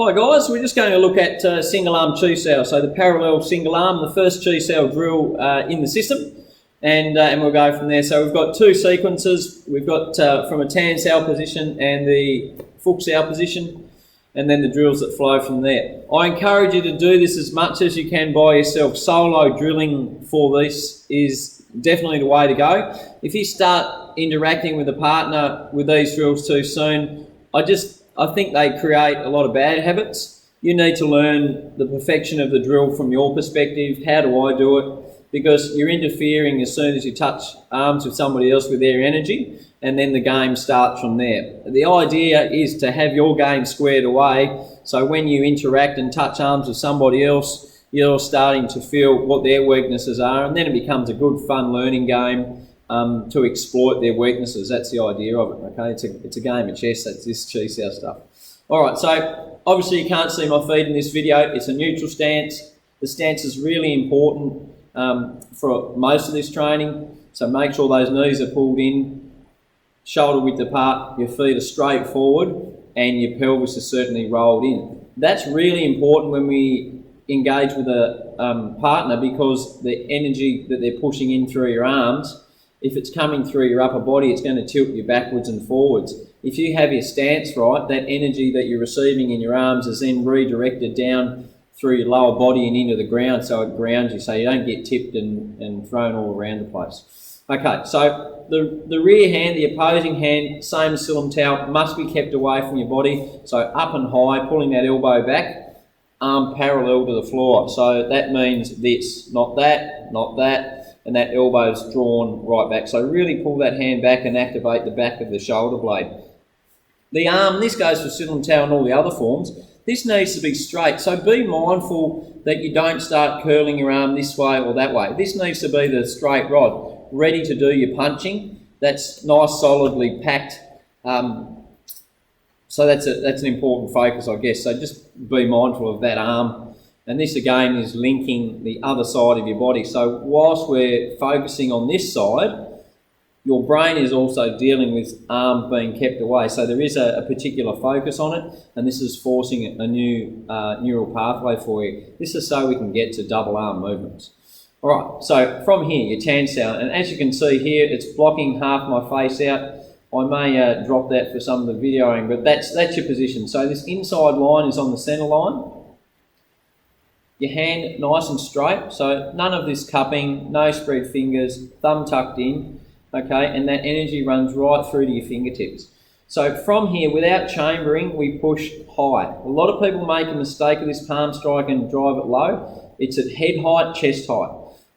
Hi guys, we're just going to look at single arm chi cell. So the parallel single arm, the first chi cell drill in the system, and we'll go from there. So we've got two sequences. We've got from a tan cell position and the Fuchs cell position, and then the drills that flow from there. I encourage you to do this as much as you can by yourself. Solo drilling for this is definitely the way to go. If you start interacting with a partner with these drills too soon, I think they create a lot of bad habits. You need to learn the perfection of the drill from your perspective. How do I do it? Because you're interfering as soon as you touch arms with somebody else with their energy, and then the game starts from there. The idea is to have your game squared away, so when you interact and touch arms with somebody else, you're starting to feel what their weaknesses are, and then it becomes a good fun learning game to exploit their weaknesses. That's the idea of it, okay? It's a game of chess. That's this chi cell stuff. All right, so obviously you can't see my feet in this video. It's a neutral stance. The stance is really important for most of this training. So make sure those knees are pulled in, shoulder width apart, your feet are straight forward, and your pelvis is certainly rolled in. That's really important when we engage with a partner, because the energy that they're pushing in through your arms, if it's coming through your upper body, it's going to tilt you backwards and forwards. If you have your stance right, that energy that you're receiving in your arms is then redirected down through your lower body and into the ground, so it grounds you, so you don't get tipped and thrown all around the place. Okay, so the rear hand, the opposing hand, same as Silam Tau, must be kept away from your body. So up and high, pulling that elbow back, arm parallel to the floor. So that means this, not that, not that, and that elbow's drawn right back. So really pull that hand back and activate the back of the shoulder blade. The arm, this goes for Silam Tau and all the other forms, this needs to be straight. So be mindful that you don't start curling your arm this way or that way. This needs to be the straight rod, ready to do your punching. That's nice, solidly packed. So that's an important focus, I guess. So just be mindful of that arm. And this again is linking the other side of your body. So whilst we're focusing on this side, your brain is also dealing with arm being kept away. So there is a particular focus on it, and this is forcing a new neural pathway for you. This is so we can get to double arm movements. All right, so from here, your tan cell, and as you can see here, it's blocking half my face out. I may drop that for some of the videoing, but that's your position. So this inside line is on the center line. Your hand nice and straight, so none of this cupping, no spread fingers, thumb tucked in, okay, and that energy runs right through to your fingertips. So from here, without chambering, we push high. A lot of people make a mistake of this palm strike and drive it low. It's at head height, chest height.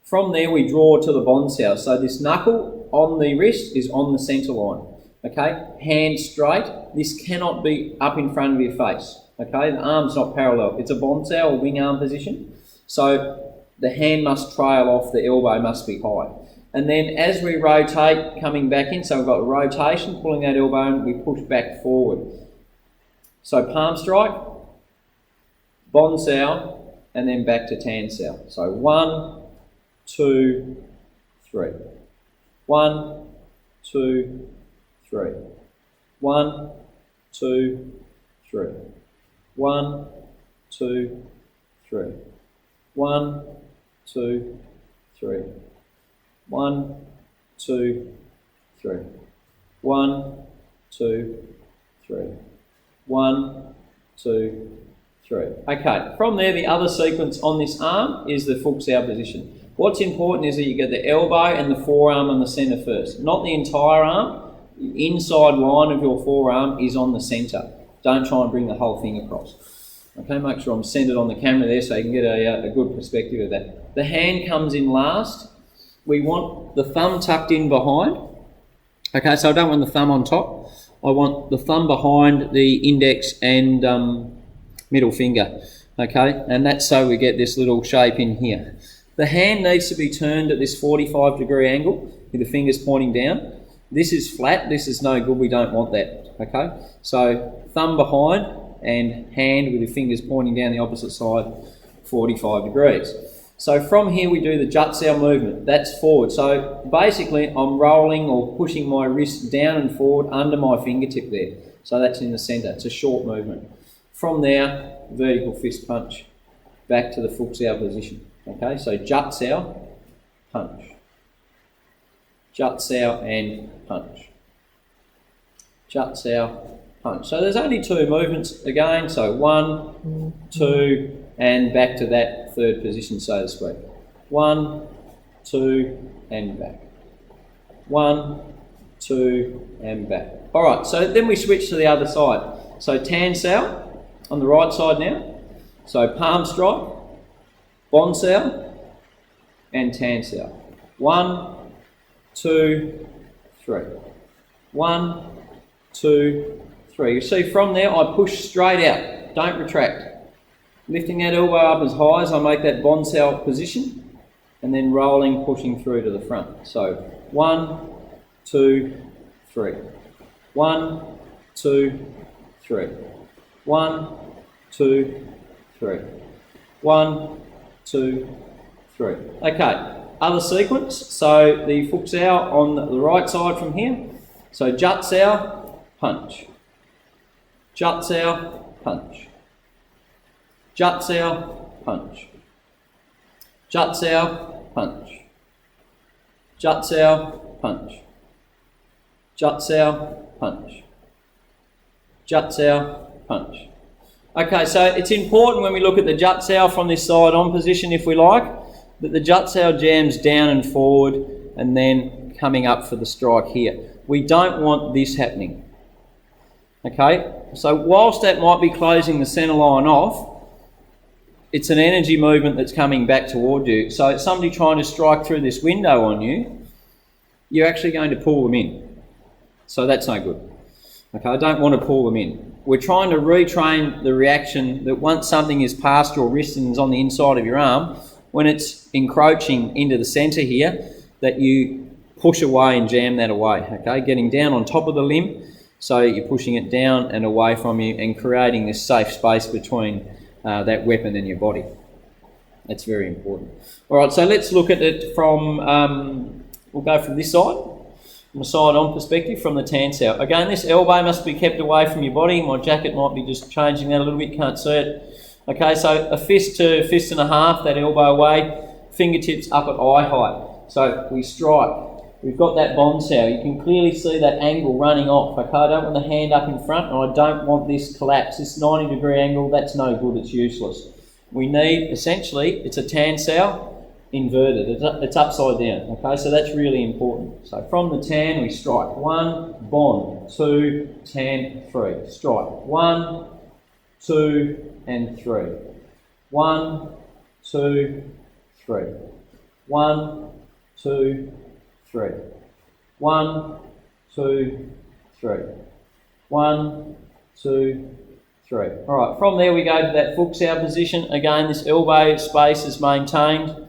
From there, we draw to the bond cell. So this knuckle on the wrist is on the center line, okay? Hand straight. This cannot be up in front of your face. Okay, the arm's not parallel. It's a bond cell or wing arm position. So the hand must trail off, the elbow must be high. And then as we rotate, coming back in, so we've got a rotation, pulling that elbow in, we push back forward. So palm strike, bond cell, and then back to tan cell. So 1, 2, 3. 1, 2, 3. 1, 2, 3. 1, 2, 3. 1, 2, 3. 1, 2, 3. 1, 2, 3. 1, 2, 3. Okay, from there, the other sequence on this arm is the Fuchs cell position. What's important is that you get the elbow and the forearm on the center first, not the entire arm. The inside line of your forearm is on the center. Don't try and bring the whole thing across. Okay, make sure I'm centered on the camera there so you can get a good perspective of that. The hand comes in last. We want the thumb tucked in behind. Okay, so I don't want the thumb on top. I want the thumb behind the index and middle finger. Okay, and that's so we get this little shape in here. The hand needs to be turned at this 45-degree angle with the fingers pointing down. This is flat. This is no good. We don't want that. Okay, so thumb behind and hand with the fingers pointing down the opposite side, 45 degrees. So from here we do the jut cell movement. That's forward. So basically I'm rolling or pushing my wrist down and forward under my fingertip there. So that's in the center. It's a short movement. From there, vertical fist punch back to the fuchsia position. Okay, so jut sow, punch. Jut sow and punch. Jut sow, punch. So there's only 2 movements again, so 1, 2, and back to that third position, so to speak. 1, 2, and back. 1, 2, and back. All right, so then we switch to the other side. So tan sow on the right side now. So palm strike, bon sow, and tan sow. 1, 2, 3. 1, 2, 3. You see from there, I push straight out, don't retract. Lifting that elbow up as high as I make that bon sow position, and then rolling, pushing through to the front. So 1, 2, 3. 1, 2, 3. 1, 2, 3. 1, 2, 3. Okay, other sequence. So the fuchsia on the right side from here. So jut sow, punch. Jut sow, punch. Jut sow, punch. Jut sow, punch. Jut sow, punch. Jut sow, punch. Jut sow, punch. Okay, so it's important when we look at the jut sow from this side on position, if we like, that the jut sow jams down and forward and then coming up for the strike here. We don't want this happening. Okay, so whilst that might be closing the centre line off, it's an energy movement that's coming back toward you. So it's somebody trying to strike through this window on you, you're actually going to pull them in. So that's no good. Okay, I don't want to pull them in. We're trying to retrain the reaction that once something is past your wrist and is on the inside of your arm, when it's encroaching into the centre here, that you push away and jam that away. Okay, getting down on top of the limb, so you're pushing it down and away from you and creating this safe space between that weapon and your body. That's very important. All right, so let's look at it from, we'll go from this side, from a side-on perspective, from the tan sow. Again, this elbow must be kept away from your body. My jacket might be just changing that a little bit, can't see it. Okay, so a fist to fist and a half, that elbow away, fingertips up at eye height. So we strike. We've got that bon sow. You can clearly see that angle running off. Okay, I don't want the hand up in front, and I don't want this collapse. This 90-degree angle, that's no good, it's useless. We need, essentially, it's a tan sow inverted. It's upside down. Okay, so that's really important. So from the tan, we strike. 1, bon, 2, tan, 3. Strike. 1, 2, and 3. 1, 2, 3. 1, 2, 3. 1, 2, 3. 1, 2, 3. All right, from there we go to that fuchsia position. Again, this elbow space is maintained.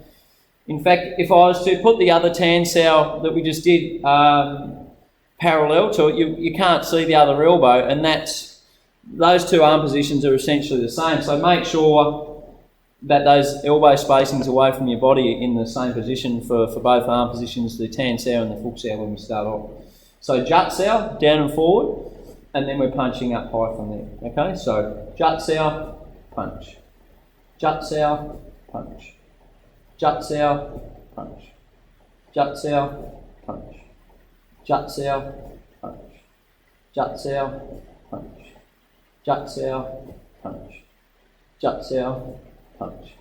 In fact, if I was to put the other tan sow that we just did parallel to it, you can't see the other elbow, and those 2 arm positions are essentially the same. So make sure that those elbow spacings away from your body in the same position for both arm positions, the tan sow and the fuchsia when we start off. So jut sow, down and forward, and then we're punching up high from there. Okay, so jut sow, punch. Jut sow, punch. Jut sow, punch. Jut sow, punch. Jut sow, punch. Jut sow, punch. Jut sow, punch. Jut sow, punch.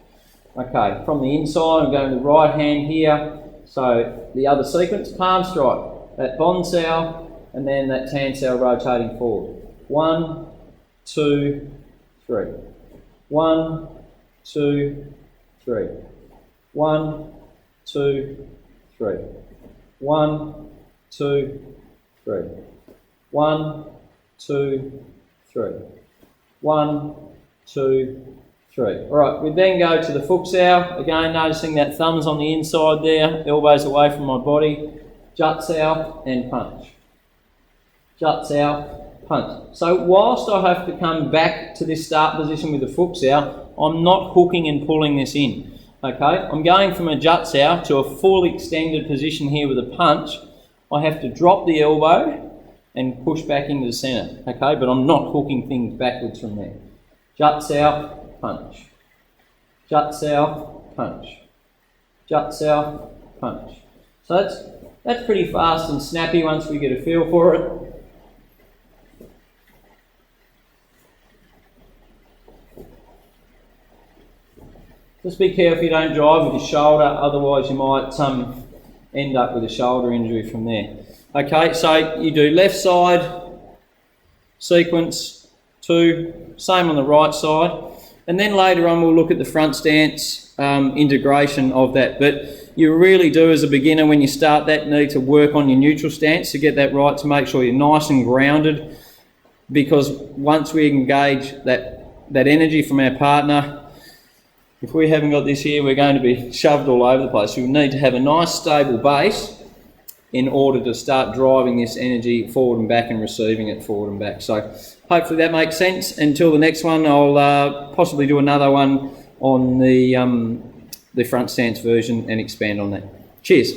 Okay, from the inside, I'm going to the right hand here. So the other sequence, palm strike, that bon sow, and then that tan sow rotating forward. 1, 2, 3. 1, 2, 3. 1, 2, 3. 1, 2, 3. 1, 2, 3. 1, 2, 3. All right, we then go to the fuchsia. Again, noticing that thumb's on the inside there, elbows away from my body. Jut sow and punch. Jut sow, punch. So whilst I have to come back to this start position with the fuchsia, I'm not hooking and pulling this in. Okay, I'm going from a jut sow to a full extended position here with a punch. I have to drop the elbow and push back into the centre. Okay, but I'm not hooking things backwards from there. juts out, punch, juts out, punch, juts out, punch. So that's pretty fast and snappy once we get a feel for it. Just be careful you don't drive with your shoulder, otherwise you might end up with a shoulder injury from there. Okay, so you do left side, sequence 2, same on the right side, and then later on we'll look at the front stance integration of that. But you really do, as a beginner, when you start that, need to work on your neutral stance to get that right, to make sure you're nice and grounded, because once we engage that energy from our partner, if we haven't got this here, we're going to be shoved all over the place. We need to have a nice stable base in order to start driving this energy forward and back and receiving it forward and back. So hopefully that makes sense. Until the next one, I'll possibly do another one on the front stance version and expand on that. Cheers.